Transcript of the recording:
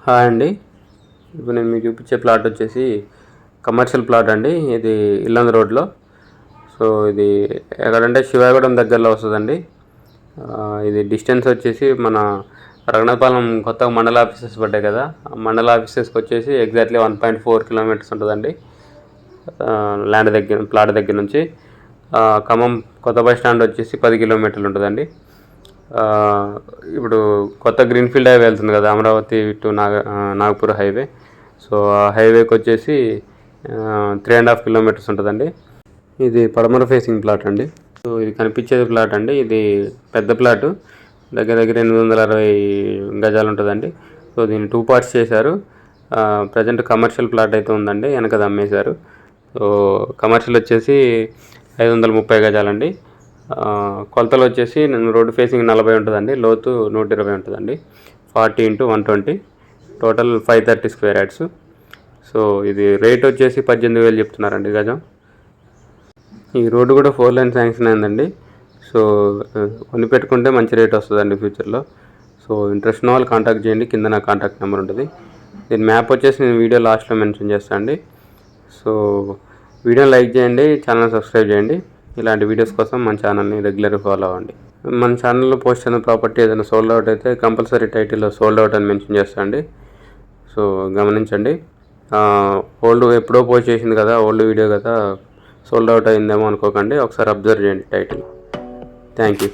Hi అండి. ఇప్పుడు నేను మీకు చూపించే ప్లాట్ వచ్చేసి కమర్షియల్ ప్లాట్ అండి. ఇది ఇల్లందు రోడ్లో. సో ఇది ఎక్కడంటే శివాగూడెం దగ్గరలో వస్తుందండి. ఇది డిస్టెన్స్ వచ్చేసి మన రఘునాథపాలెం కొత్తగా మండల ఆఫీసెస్ పడ్డాయి కదా, ఆ మండల ఆఫీసెస్కి వచ్చేసి ఎగ్జాక్ట్లీ 1.4 కిలోమీటర్స్ ఉంటుందండి ల్యాండ్ దగ్గర, ప్లాట్ దగ్గర నుంచి. ఖమ్మం కొత్త బస్ స్టాండ్ వచ్చేసి 10 కిలోమీటర్లు ఉంటుందండి. ఇప్పుడు కొత్త గ్రీన్ఫీల్డ్ హైవే వెళ్తుంది కదా, Amaravati to Nagpur highway. So ఆ హైవేకి వచ్చేసి 3.5 కిలోమీటర్స్ ఉంటుందండి. ఇది పడమర ఫేసింగ్ ప్లాట్ అండి. సో ఇది కనిపించేది ప్లాట్ అండి. ఇది పెద్ద ప్లాటు, దగ్గర దగ్గర 860 గజాలు ఉంటుందండి. సో దీన్ని 2 పార్ట్స్ చేశారు. ప్రజెంట్ కమర్షియల్ ప్లాట్ అయితే ఉందండి, వెనకది అమ్మేశారు. సో కమర్షియల్ వచ్చేసి 530 గజాలండి. కొలతలు వచ్చేసి రోడ్డు ఫేసింగ్ 40 ఉంటుందండి, లోతు 120 ఉంటుందండి. 40 × 120, టోటల్ 530 స్క్వేర్ యార్డ్స్. సో ఇది రేట్ వచ్చేసి 18,000 చెప్తున్నారండి గజం. ఈ రోడ్డు కూడా 4 లైన్ శాంక్షన్ అయిందండి. సో కొని పెట్టుకుంటే మంచి రేట్ వస్తుందండి ఫ్యూచర్లో. సో ఇంట్రెస్ట్ ఉన్న వాళ్ళు కాంటాక్ట్ చేయండి, కింద నా కాంటాక్ట్ నెంబర్ ఉంటుంది. దీని మ్యాప్ వచ్చేసి నేను వీడియో లాస్ట్లో మెన్షన్ చేస్తాను అండి. సో వీడియోని లైక్ చేయండి, ఛానల్ సబ్స్క్రైబ్ చేయండి. ఇలాంటి వీడియోస్ కోసం మన ఛానల్ని రెగ్యులర్గా ఫాలో అవ్వండి. మన ఛానల్లో పోస్ట్ అయిన ప్రాపర్టీ ఏదైనా సోల్డ్ అవుట్ అయితే కంపల్సరీ టైటిల్లో సోల్డ్ అవుట్ అని మెన్షన్ చేస్తాను అండి. సో గమనించండి. ఓల్డ్ ఎప్పుడో పోస్ట్ చేసింది కదా, ఓల్డ్ వీడియో కదా, సోల్డ్ అవుట్ అయిందేమో అనుకోకండి. ఒకసారి అబ్జర్వ్ చేయండి టైటిల్. Thank you.